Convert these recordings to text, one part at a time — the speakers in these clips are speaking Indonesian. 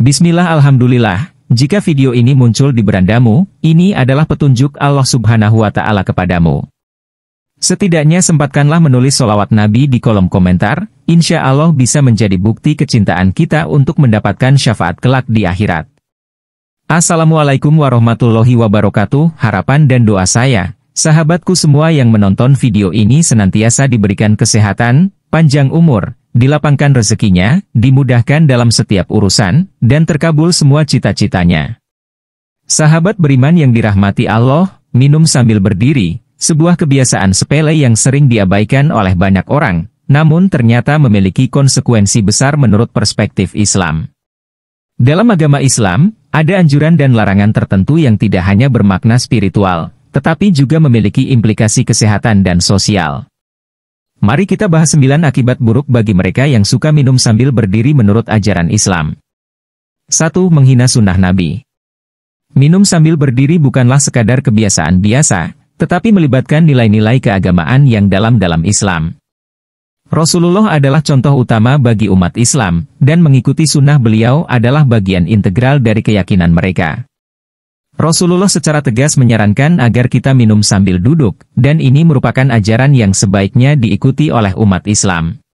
Bismillah, alhamdulillah. Jika video ini muncul di berandamu, ini adalah petunjuk Allah Subhanahu wa Ta'ala kepadamu. Setidaknya sempatkanlah menulis sholawat Nabi di kolom komentar, insya Allah bisa menjadi bukti kecintaan kita untuk mendapatkan syafaat kelak di akhirat. Assalamualaikum warahmatullahi wabarakatuh. Harapan dan doa saya, sahabatku semua yang menonton video ini senantiasa diberikan kesehatan, panjang umur, dilapangkan rezekinya, dimudahkan dalam setiap urusan, dan terkabul semua cita-citanya. Sahabat beriman yang dirahmati Allah, minum sambil berdiri, sebuah kebiasaan sepele yang sering diabaikan oleh banyak orang, namun ternyata memiliki konsekuensi besar menurut perspektif Islam. Dalam agama Islam, ada anjuran dan larangan tertentu yang tidak hanya bermakna spiritual, tetapi juga memiliki implikasi kesehatan dan sosial. Mari kita bahas 9 akibat buruk bagi mereka yang suka minum sambil berdiri menurut ajaran Islam. 1. Menghina sunnah Nabi. Minum sambil berdiri bukanlah sekadar kebiasaan biasa, tetapi melibatkan nilai-nilai keagamaan yang dalam Islam. Rasulullah adalah contoh utama bagi umat Islam, dan mengikuti sunnah beliau adalah bagian integral dari keyakinan mereka. Rasulullah secara tegas menyarankan agar kita minum sambil duduk, dan ini merupakan ajaran yang sebaiknya diikuti oleh umat Islam.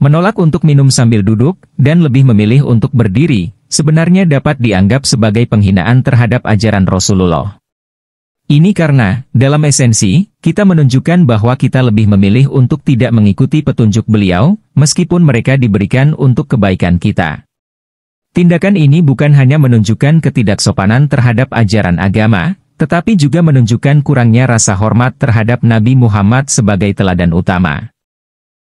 Menolak untuk minum sambil duduk, dan lebih memilih untuk berdiri, sebenarnya dapat dianggap sebagai penghinaan terhadap ajaran Rasulullah. Ini karena, dalam esensi, kita menunjukkan bahwa kita lebih memilih untuk tidak mengikuti petunjuk beliau, meskipun mereka diberikan untuk kebaikan kita. Tindakan ini bukan hanya menunjukkan ketidaksopanan terhadap ajaran agama, tetapi juga menunjukkan kurangnya rasa hormat terhadap Nabi Muhammad sebagai teladan utama.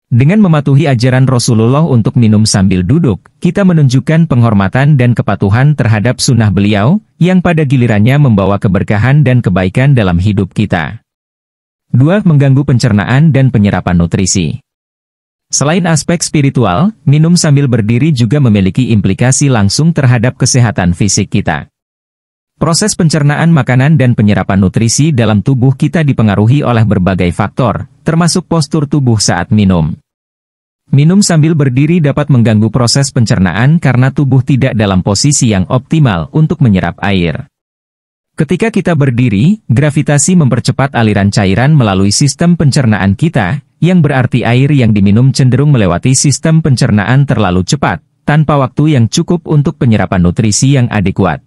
Dengan mematuhi ajaran Rasulullah untuk minum sambil duduk, kita menunjukkan penghormatan dan kepatuhan terhadap sunnah beliau, yang pada gilirannya membawa keberkahan dan kebaikan dalam hidup kita. 2. Mengganggu pencernaan dan penyerapan nutrisi. Selain aspek spiritual, minum sambil berdiri juga memiliki implikasi langsung terhadap kesehatan fisik kita. Proses pencernaan makanan dan penyerapan nutrisi dalam tubuh kita dipengaruhi oleh berbagai faktor, termasuk postur tubuh saat minum. Minum sambil berdiri dapat mengganggu proses pencernaan karena tubuh tidak dalam posisi yang optimal untuk menyerap air. Ketika kita berdiri, gravitasi mempercepat aliran cairan melalui sistem pencernaan kita, yang berarti air yang diminum cenderung melewati sistem pencernaan terlalu cepat, tanpa waktu yang cukup untuk penyerapan nutrisi yang adekuat.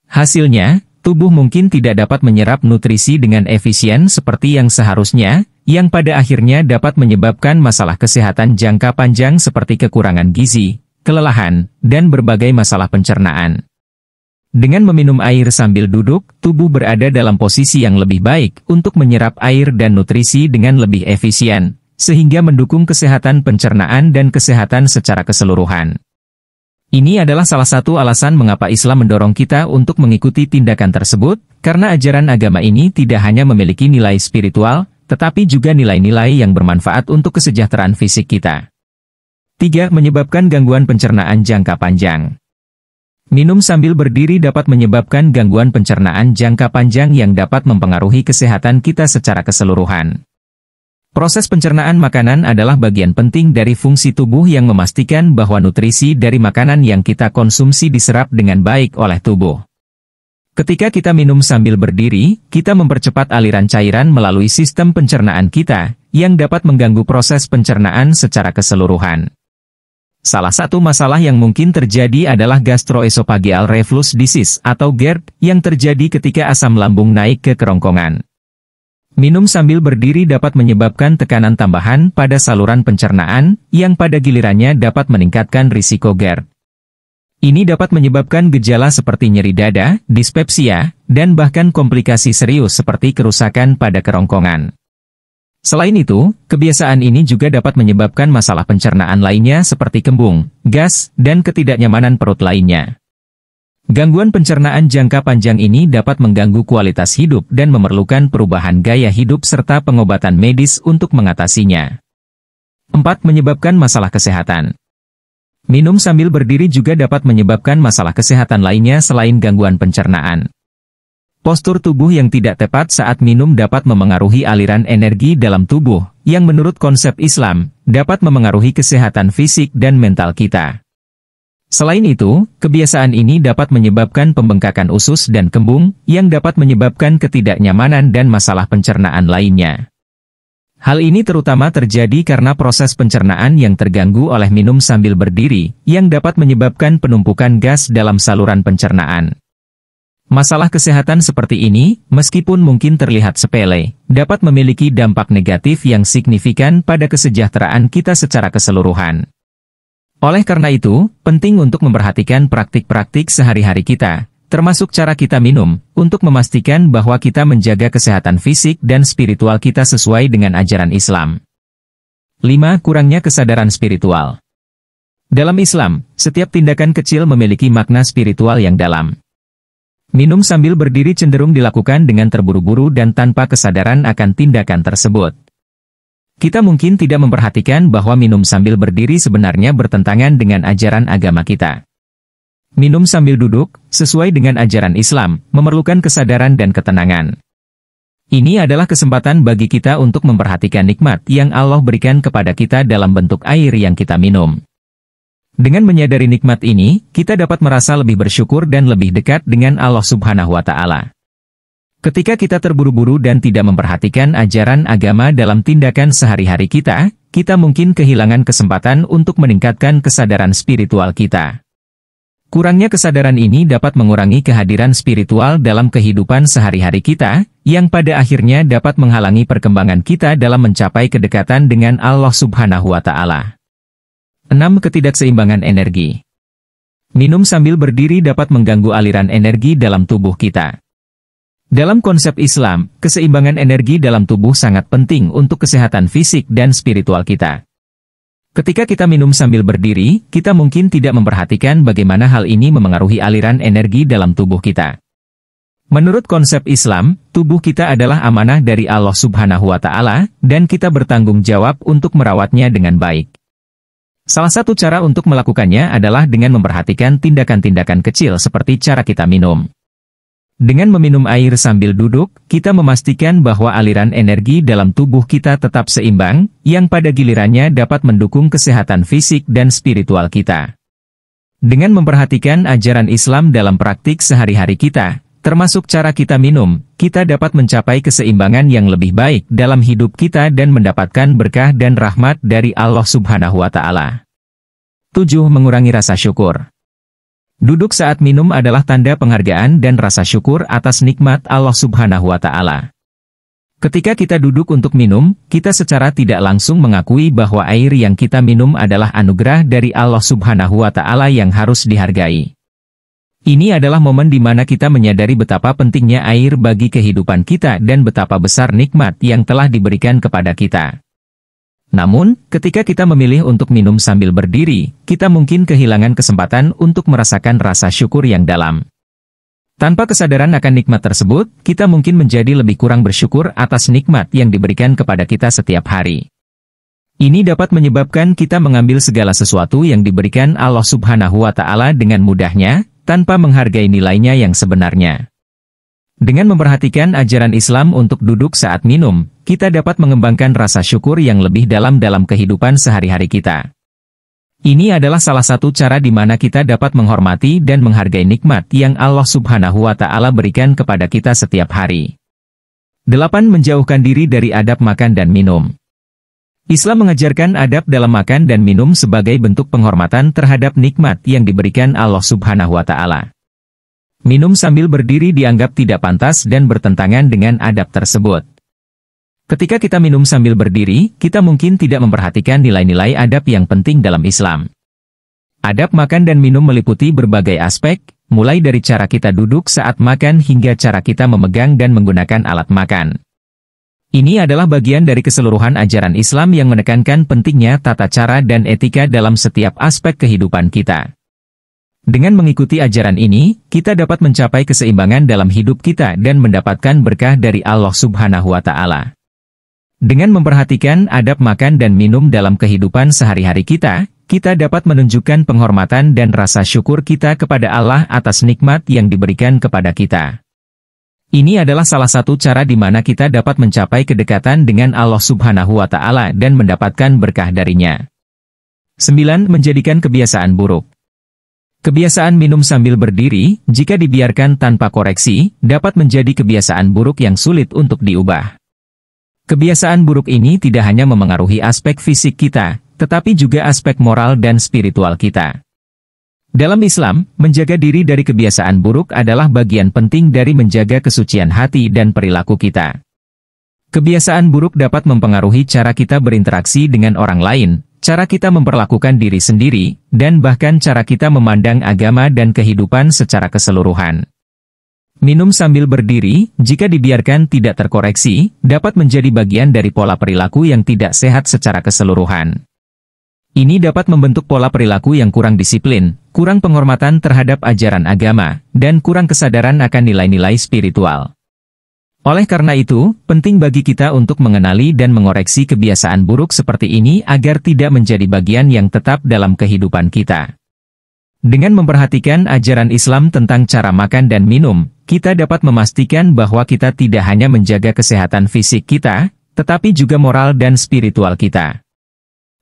Hasilnya, tubuh mungkin tidak dapat menyerap nutrisi dengan efisien seperti yang seharusnya, yang pada akhirnya dapat menyebabkan masalah kesehatan jangka panjang seperti kekurangan gizi, kelelahan, dan berbagai masalah pencernaan. Dengan meminum air sambil duduk, tubuh berada dalam posisi yang lebih baik untuk menyerap air dan nutrisi dengan lebih efisien, sehingga mendukung kesehatan pencernaan dan kesehatan secara keseluruhan. Ini adalah salah satu alasan mengapa Islam mendorong kita untuk mengikuti tindakan tersebut, karena ajaran agama ini tidak hanya memiliki nilai spiritual, tetapi juga nilai-nilai yang bermanfaat untuk kesejahteraan fisik kita. 3. Menyebabkan gangguan pencernaan jangka panjang. Minum sambil berdiri dapat menyebabkan gangguan pencernaan jangka panjang yang dapat mempengaruhi kesehatan kita secara keseluruhan. Proses pencernaan makanan adalah bagian penting dari fungsi tubuh yang memastikan bahwa nutrisi dari makanan yang kita konsumsi diserap dengan baik oleh tubuh. Ketika kita minum sambil berdiri, kita mempercepat aliran cairan melalui sistem pencernaan kita, yang dapat mengganggu proses pencernaan secara keseluruhan. Salah satu masalah yang mungkin terjadi adalah gastroesophageal reflux disease atau GERD yang terjadi ketika asam lambung naik ke kerongkongan. Minum sambil berdiri dapat menyebabkan tekanan tambahan pada saluran pencernaan yang pada gilirannya dapat meningkatkan risiko GERD. Ini dapat menyebabkan gejala seperti nyeri dada, dispepsia, dan bahkan komplikasi serius seperti kerusakan pada kerongkongan. Selain itu, kebiasaan ini juga dapat menyebabkan masalah pencernaan lainnya seperti kembung, gas, dan ketidaknyamanan perut lainnya. Gangguan pencernaan jangka panjang ini dapat mengganggu kualitas hidup dan memerlukan perubahan gaya hidup serta pengobatan medis untuk mengatasinya. 4. Menyebabkan masalah kesehatan. Minum sambil berdiri juga dapat menyebabkan masalah kesehatan lainnya selain gangguan pencernaan. Postur tubuh yang tidak tepat saat minum dapat memengaruhi aliran energi dalam tubuh, yang menurut konsep Islam, dapat memengaruhi kesehatan fisik dan mental kita. Selain itu, kebiasaan ini dapat menyebabkan pembengkakan usus dan kembung, yang dapat menyebabkan ketidaknyamanan dan masalah pencernaan lainnya. Hal ini terutama terjadi karena proses pencernaan yang terganggu oleh minum sambil berdiri, yang dapat menyebabkan penumpukan gas dalam saluran pencernaan. Masalah kesehatan seperti ini, meskipun mungkin terlihat sepele, dapat memiliki dampak negatif yang signifikan pada kesejahteraan kita secara keseluruhan. Oleh karena itu, penting untuk memperhatikan praktik-praktik sehari-hari kita, termasuk cara kita minum, untuk memastikan bahwa kita menjaga kesehatan fisik dan spiritual kita sesuai dengan ajaran Islam. 5. Kurangnya kesadaran spiritual. Dalam Islam, setiap tindakan kecil memiliki makna spiritual yang dalam. Minum sambil berdiri cenderung dilakukan dengan terburu-buru dan tanpa kesadaran akan tindakan tersebut. Kita mungkin tidak memperhatikan bahwa minum sambil berdiri sebenarnya bertentangan dengan ajaran agama kita. Minum sambil duduk, sesuai dengan ajaran Islam, memerlukan kesadaran dan ketenangan. Ini adalah kesempatan bagi kita untuk memperhatikan nikmat yang Allah berikan kepada kita dalam bentuk air yang kita minum. Dengan menyadari nikmat ini, kita dapat merasa lebih bersyukur dan lebih dekat dengan Allah Subhanahu wa Ta'ala. Ketika kita terburu-buru dan tidak memperhatikan ajaran agama dalam tindakan sehari-hari kita, kita mungkin kehilangan kesempatan untuk meningkatkan kesadaran spiritual kita. Kurangnya kesadaran ini dapat mengurangi kehadiran spiritual dalam kehidupan sehari-hari kita, yang pada akhirnya dapat menghalangi perkembangan kita dalam mencapai kedekatan dengan Allah Subhanahu wa Ta'ala. 6. Ketidakseimbangan energi. Minum sambil berdiri dapat mengganggu aliran energi dalam tubuh kita. Dalam konsep Islam, keseimbangan energi dalam tubuh sangat penting untuk kesehatan fisik dan spiritual kita. Ketika kita minum sambil berdiri, kita mungkin tidak memperhatikan bagaimana hal ini memengaruhi aliran energi dalam tubuh kita. Menurut konsep Islam, tubuh kita adalah amanah dari Allah Subhanahu wa Ta'ala, dan kita bertanggung jawab untuk merawatnya dengan baik. Salah satu cara untuk melakukannya adalah dengan memperhatikan tindakan-tindakan kecil seperti cara kita minum. Dengan meminum air sambil duduk, kita memastikan bahwa aliran energi dalam tubuh kita tetap seimbang, yang pada gilirannya dapat mendukung kesehatan fisik dan spiritual kita. Dengan memperhatikan ajaran Islam dalam praktik sehari-hari kita, termasuk cara kita minum, kita dapat mencapai keseimbangan yang lebih baik dalam hidup kita dan mendapatkan berkah dan rahmat dari Allah Subhanahu wa Ta'ala. 7. Mengurangi rasa syukur. Duduk saat minum adalah tanda penghargaan dan rasa syukur atas nikmat Allah Subhanahu wa Ta'ala. Ketika kita duduk untuk minum, kita secara tidak langsung mengakui bahwa air yang kita minum adalah anugerah dari Allah Subhanahu wa Ta'ala yang harus dihargai. Ini adalah momen di mana kita menyadari betapa pentingnya air bagi kehidupan kita dan betapa besar nikmat yang telah diberikan kepada kita. Namun, ketika kita memilih untuk minum sambil berdiri, kita mungkin kehilangan kesempatan untuk merasakan rasa syukur yang dalam. Tanpa kesadaran akan nikmat tersebut, kita mungkin menjadi lebih kurang bersyukur atas nikmat yang diberikan kepada kita setiap hari. Ini dapat menyebabkan kita mengambil segala sesuatu yang diberikan Allah Subhanahu wa Ta'ala dengan mudahnya, tanpa menghargai nilainya yang sebenarnya. Dengan memperhatikan ajaran Islam untuk duduk saat minum, kita dapat mengembangkan rasa syukur yang lebih dalam kehidupan sehari-hari kita. Ini adalah salah satu cara di mana kita dapat menghormati dan menghargai nikmat yang Allah Subhanahu wa Ta'ala berikan kepada kita setiap hari. 8. Menjauhkan diri dari adab makan dan minum. Islam mengajarkan adab dalam makan dan minum sebagai bentuk penghormatan terhadap nikmat yang diberikan Allah Subhanahu wa Ta'ala. Minum sambil berdiri dianggap tidak pantas dan bertentangan dengan adab tersebut. Ketika kita minum sambil berdiri, kita mungkin tidak memperhatikan nilai-nilai adab yang penting dalam Islam. Adab makan dan minum meliputi berbagai aspek, mulai dari cara kita duduk saat makan hingga cara kita memegang dan menggunakan alat makan. Ini adalah bagian dari keseluruhan ajaran Islam yang menekankan pentingnya tata cara dan etika dalam setiap aspek kehidupan kita. Dengan mengikuti ajaran ini, kita dapat mencapai keseimbangan dalam hidup kita dan mendapatkan berkah dari Allah Subhanahu wa Ta'ala. Dengan memperhatikan adab makan dan minum dalam kehidupan sehari-hari kita, kita dapat menunjukkan penghormatan dan rasa syukur kita kepada Allah atas nikmat yang diberikan kepada kita. Ini adalah salah satu cara di mana kita dapat mencapai kedekatan dengan Allah Subhanahu wa Ta'ala dan mendapatkan berkah darinya. 9. Menjadikan kebiasaan buruk. Kebiasaan minum sambil berdiri, jika dibiarkan tanpa koreksi, dapat menjadi kebiasaan buruk yang sulit untuk diubah. Kebiasaan buruk ini tidak hanya memengaruhi aspek fisik kita, tetapi juga aspek moral dan spiritual kita. Dalam Islam, menjaga diri dari kebiasaan buruk adalah bagian penting dari menjaga kesucian hati dan perilaku kita. Kebiasaan buruk dapat mempengaruhi cara kita berinteraksi dengan orang lain, cara kita memperlakukan diri sendiri, dan bahkan cara kita memandang agama dan kehidupan secara keseluruhan. Minum sambil berdiri, jika dibiarkan tidak terkoreksi, dapat menjadi bagian dari pola perilaku yang tidak sehat secara keseluruhan. Ini dapat membentuk pola perilaku yang kurang disiplin, kurang penghormatan terhadap ajaran agama, dan kurang kesadaran akan nilai-nilai spiritual. Oleh karena itu, penting bagi kita untuk mengenali dan mengoreksi kebiasaan buruk seperti ini agar tidak menjadi bagian yang tetap dalam kehidupan kita. Dengan memperhatikan ajaran Islam tentang cara makan dan minum, kita dapat memastikan bahwa kita tidak hanya menjaga kesehatan fisik kita, tetapi juga moral dan spiritual kita.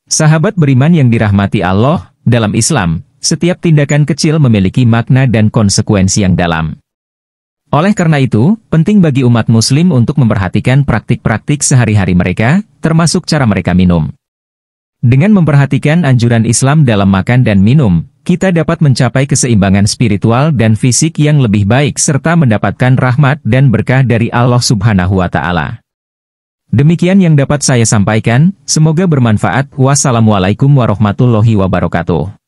Sahabat beriman yang dirahmati Allah, dalam Islam, setiap tindakan kecil memiliki makna dan konsekuensi yang dalam. Oleh karena itu, penting bagi umat muslim untuk memperhatikan praktik-praktik sehari-hari mereka, termasuk cara mereka minum. Dengan memperhatikan anjuran Islam dalam makan dan minum, kita dapat mencapai keseimbangan spiritual dan fisik yang lebih baik serta mendapatkan rahmat dan berkah dari Allah Subhanahu wa Ta'ala. Demikian yang dapat saya sampaikan, semoga bermanfaat. Wassalamualaikum warahmatullahi wabarakatuh.